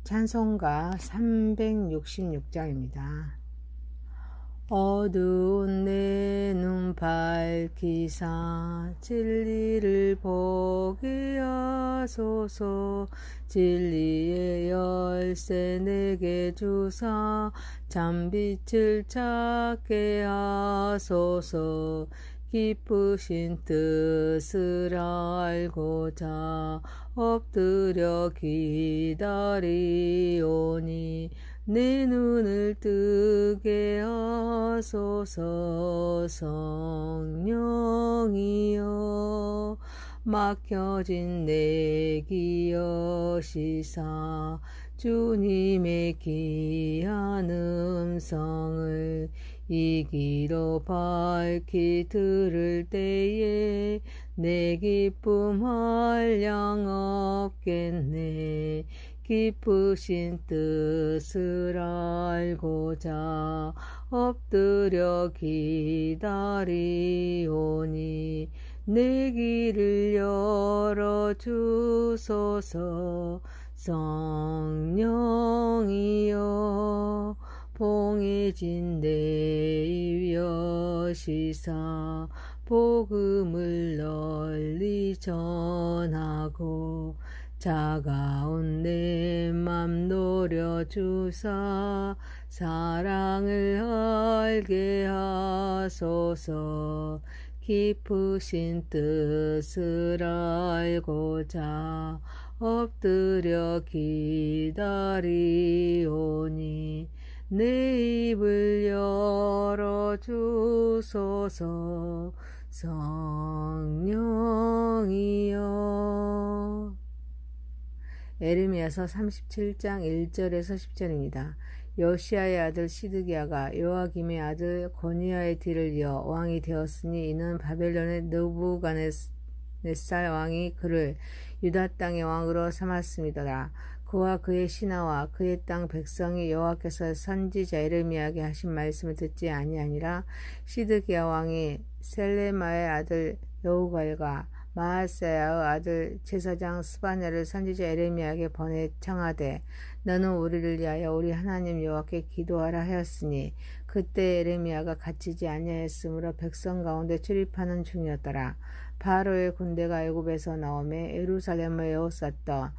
찬송가 366장입니다. 어두운 내 눈 밝히사 진리를 보게 하소서. 진리의 열쇠 내게 주사 참빛을 찾게 하소서. 기쁘신 뜻을 알고자 엎드려 기다리오니 내 눈을 뜨게 하소서. 성령이여 막혀진 내 귀 여시사 주님의 귀한 음성을 이 귀로 밝히 들을 때에 내 기쁨 한량 없겠네. 기쁘신 뜻을 알고자 엎드려 기다리오니 내 귀를 열어주소서. 성령이여 봉해진 내 입 여시사 복음을 널리 전하고 차가운 내 맘 노려주사 사랑을 알게 하소서. 기쁘신 뜻을 알고자 엎드려 기다리오니 내 입을 열어주소서. 성령이여. 에레미야서 37장 1절에서 10절입니다. 요시야의 아들 시드기야가 요아김의 아들 고니야의 뒤를 이어 왕이 되었으니 이는 바벨론의 느부갓네살 왕이 그를 유다 땅의 왕으로 삼았음이더라. 그와 그의 신하와 그의 땅 백성이 여호와께서 선지자 에레미야에게 하신 말씀을 듣지 아니하니라. 시드기야 왕이 셀레마의 아들 여우갈과 마아세야의 아들 제사장 스바냐를 선지자 에레미야에게 보내 청하되 너는 우리를 위하여 우리 하나님 여호와께 기도하라 하였으니 그때 에레미야가 갇히지 아니하였으므로 백성 가운데 출입하는 중이었더라. 바로의 군대가 애굽에서 나오매 예루살렘을 에워쌌던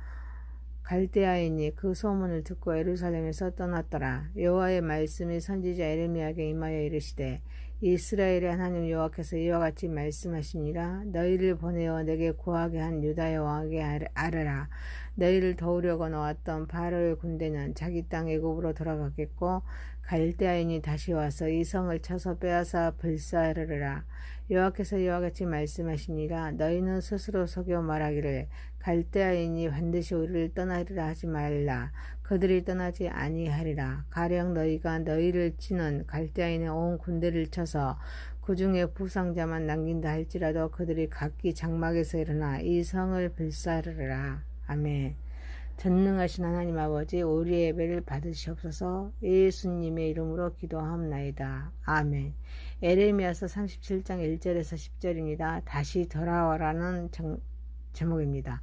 갈대아인이 그 소문을 듣고 예루살렘에서 떠났더라. 여호와의 말씀이 선지자 에레미야에게 임하여 이르시되 이스라엘의 하나님 여호와께서 이와 같이 말씀하시니라. 너희를 보내어 내게 구하게 한 유다의 왕에게 아뢰라. 너희를 도우려고 나왔던 바로의 군대는 자기 땅 애굽으로 돌아가겠고 갈대아인이 다시 와서 이 성을 쳐서 빼앗아 불사르리라. 여호와께서 이와 같이 말씀하시니라. 너희는 스스로 속여 말하기를 갈대아인이 반드시 우리를 떠나리라 하지 말라. 그들이 떠나지 아니하리라. 가령 너희가 너희를 치는 갈대아인의 온 군대를 쳐서 그 중에 부상자만 남긴다 할지라도 그들이 각기 장막에서 일어나 이 성을 불사르리라. 아멘. 전능하신 하나님 아버지, 우리의 예배를 받으시옵소서. 예수님의 이름으로 기도하옵나이다. 아멘. 에레미야서 37장 1절에서 10절입니다. 다시 돌아와라는 제목입니다.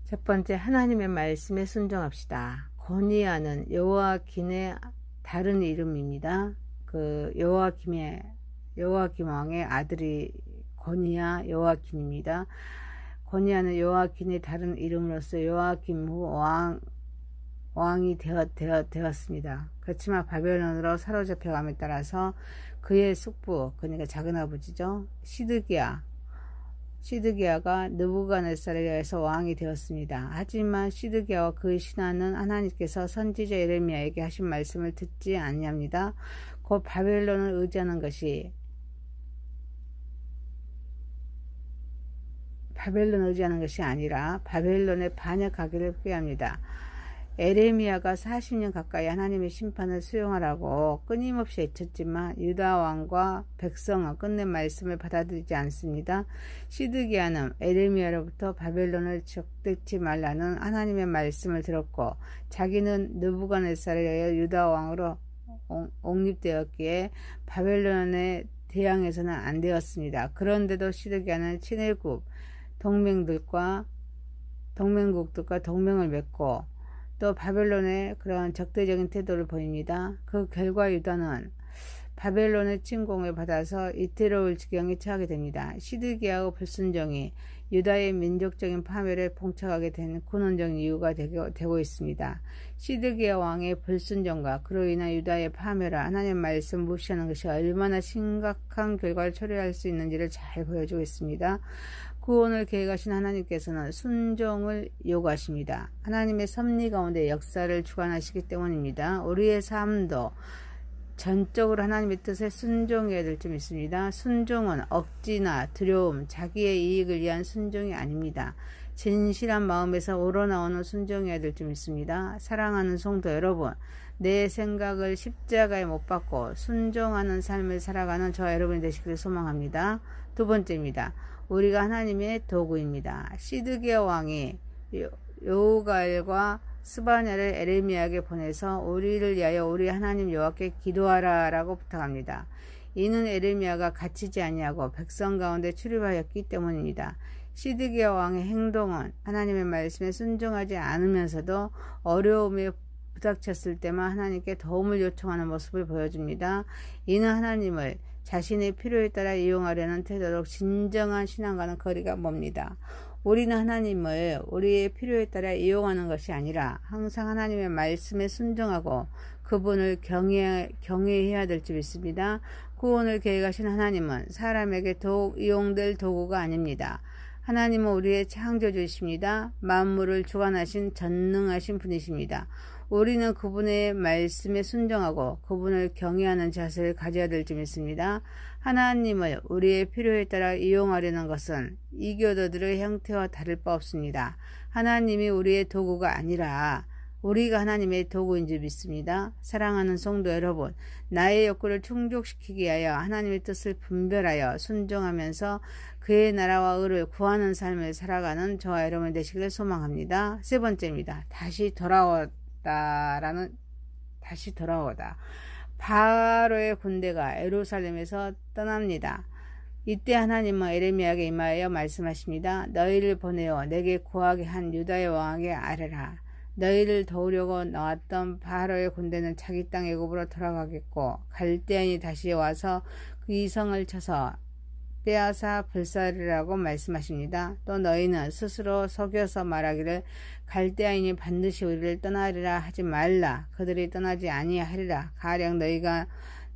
첫 번째, 하나님의 말씀에 순종합시다. 고니야는 요아긴의 다른 이름입니다. 요아김 왕의 아들이 고니야 요아긴입니다. 고니야는 요아긴의 다른 이름으로서 요아김 후 왕이 되었습니다. 그렇지만 바벨론으로 사로잡혀감에 따라서 그의 숙부, 그러니까 작은아버지죠, 시드기야가 느부갓네살에 의해서 왕이 되었습니다. 하지만 시드기야와 그의 신하는 하나님께서 선지자 에레미야에게 하신 말씀을 듣지 아니합니다. 곧 바벨론을 의지하는 것이 아니라 바벨론에 반역하기를 꾀합니다. 에레미야가 40년 가까이 하나님의 심판을 수용하라고 끊임없이 외쳤지만 유다 왕과 백성은 끝내 말씀을 받아들이지 않습니다. 시드기야는 에레미야로부터 바벨론을 적대치 말라는 하나님의 말씀을 들었고 자기는 느부갓네살에 의해 유다 왕으로 옹립되었기에 바벨론에 대항해서는 안 되었습니다. 그런데도 시드기야는 친일국 동맹국들과 동맹을 맺고 또 바벨론의 그런 적대적인 태도를 보입니다. 그 결과 유다는 바벨론의 침공을 받아서 이태로울 지경에 처하게 됩니다. 시드기야의 불순종이 유다의 민족적인 파멸에 봉착하게 된 근원적인 이유가 되고 있습니다. 시드기야 왕의 불순종과 그로 인한 유다의 파멸과 하나님의 말씀 무시하는 것이 얼마나 심각한 결과를 초래할 수 있는지를 잘 보여주고 있습니다. 구원을 계획하신 하나님께서는 순종을 요구하십니다. 하나님의 섭리 가운데 역사를 주관하시기 때문입니다. 우리의 삶도 전적으로 하나님의 뜻에 순종해야 될 점 있습니다. 순종은 억지나 두려움, 자기의 이익을 위한 순종이 아닙니다. 진실한 마음에서 우러나오는 순종해야 될 점 있습니다. 사랑하는 성도 여러분, 내 생각을 십자가에 못 박고 순종하는 삶을 살아가는 저와 여러분이 되시기를 소망합니다. 두 번째입니다. 우리가 하나님의 도구입니다. 시드기야 왕이 여우갈과 스바냐를 에레미야에게 보내서 우리를 위하여 우리 하나님 여호와께 기도하라 라고 부탁합니다. 이는 에레미야가 갇히지 아니하고 백성 가운데 출입하였기 때문입니다. 시드기야 왕의 행동은 하나님의 말씀에 순종하지 않으면서도 어려움에 부닥쳤을 때만 하나님께 도움을 요청하는 모습을 보여줍니다. 이는 하나님을 자신의 필요에 따라 이용하려는 태도로 진정한 신앙과는 거리가 멉니다. 우리는 하나님을 우리의 필요에 따라 이용하는 것이 아니라 항상 하나님의 말씀에 순종하고 그분을 경외해야 될 줄 믿습니다. 구원을 계획하신 하나님은 사람에게 더욱 이용될 도구가 아닙니다. 하나님은 우리의 창조주이십니다. 만물을 주관하신 전능하신 분이십니다. 우리는 그분의 말씀에 순종하고 그분을 경외하는 자세를 가져야 될 줄 믿습니다. 하나님을 우리의 필요에 따라 이용하려는 것은 이교도들의 형태와 다를 바 없습니다. 하나님이 우리의 도구가 아니라 우리가 하나님의 도구인 줄 믿습니다. 사랑하는 성도 여러분, 나의 욕구를 충족시키기 위하여 하나님의 뜻을 분별하여 순종하면서 그의 나라와 의를 구하는 삶을 살아가는 저와 여러분 되시기를 소망합니다. 세 번째입니다. 다시 돌아오다. 바로의 군대가 예루살렘에서 떠납니다. 이때 하나님은 에레미야에게 임하여 말씀하십니다. 너희를 보내어 내게 구하게 한 유다의 왕에게 아뢰라. 너희를 도우려고 나왔던 바로의 군대는 자기 땅 애굽으로 돌아가겠고 갈대아인이 다시 와서 그 이성을 쳐서 빼앗아 불사르라고 말씀하십니다. 또 너희는 스스로 속여서 말하기를 갈대아인이 반드시 우리를 떠나리라 하지 말라. 그들이 떠나지 아니하리라. 가령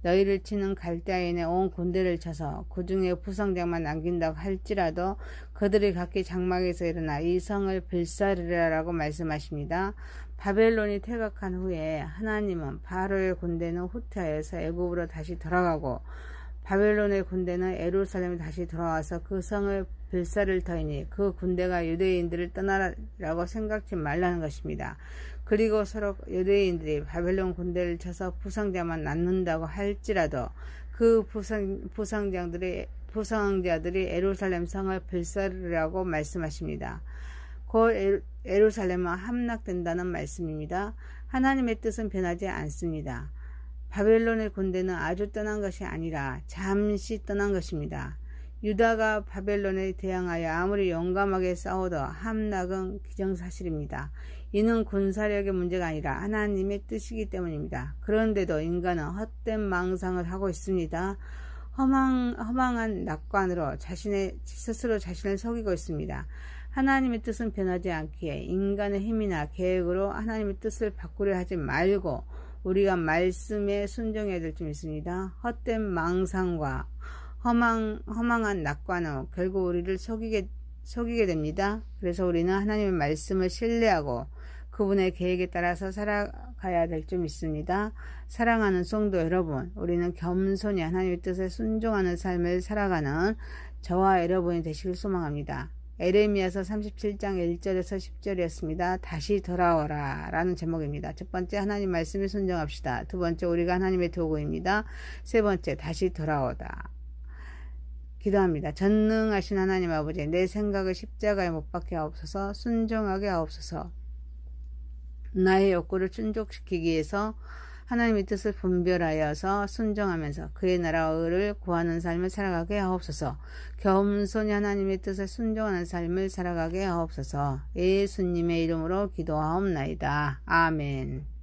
너희를 치는 갈대아인의 온 군대를 쳐서 그 중에 부상자만 남긴다고 할지라도 그들이 각기 장막에서 일어나 이 성을 불사르리라고 말씀하십니다. 바벨론이 퇴각한 후에 하나님은 바로의 군대는 후퇴하여서 애굽으로 다시 돌아가고 바벨론의 군대는 예루살렘에 다시 돌아와서 그 성을 불사를 터이니 그 군대가 유대인들을 떠나라고 생각지 말라는 것입니다. 그리고 서로 유대인들이 바벨론 군대를 쳐서 부상자만 남는다고 할지라도 그 부상자들이 예루살렘 성을 불사르라고 말씀하십니다. 곧 예루살렘은 함락된다는 말씀입니다. 하나님의 뜻은 변하지 않습니다. 바벨론의 군대는 아주 떠난 것이 아니라 잠시 떠난 것입니다. 유다가 바벨론에 대항하여 아무리 용감하게 싸워도 함락은 기정사실입니다. 이는 군사력의 문제가 아니라 하나님의 뜻이기 때문입니다. 그런데도 인간은 헛된 망상을 하고 있습니다. 허망한 낙관으로 스스로 자신을 속이고 있습니다. 하나님의 뜻은 변하지 않기에 인간의 힘이나 계획으로 하나님의 뜻을 바꾸려 하지 말고 우리가 말씀에 순종해야 될 점 있습니다. 헛된 망상과 허망한 낙관으로 결국 우리를 속이게 됩니다. 그래서 우리는 하나님의 말씀을 신뢰하고 그분의 계획에 따라서 살아가야 될 점 있습니다. 사랑하는 성도 여러분, 우리는 겸손히 하나님의 뜻에 순종하는 삶을 살아가는 저와 여러분이 되시길 소망합니다. 에레미야서 37장 1절에서 10절이었습니다. 다시 돌아오라 라는 제목입니다. 첫 번째, 하나님 말씀에 순종합시다. 두 번째, 우리가 하나님의 도구입니다. 세 번째, 다시 돌아오다. 기도합니다. 전능하신 하나님 아버지, 내 생각을 십자가에 못 박게 하옵소서. 순종하게 하옵소서. 나의 욕구를 충족시키기 위해서 하나님의 뜻을 분별하여서 순종하면서 그의 나라와 의를 구하는 삶을 살아가게 하옵소서. 겸손히 하나님의 뜻에 순종하는 삶을 살아가게 하옵소서. 예수님의 이름으로 기도하옵나이다. 아멘.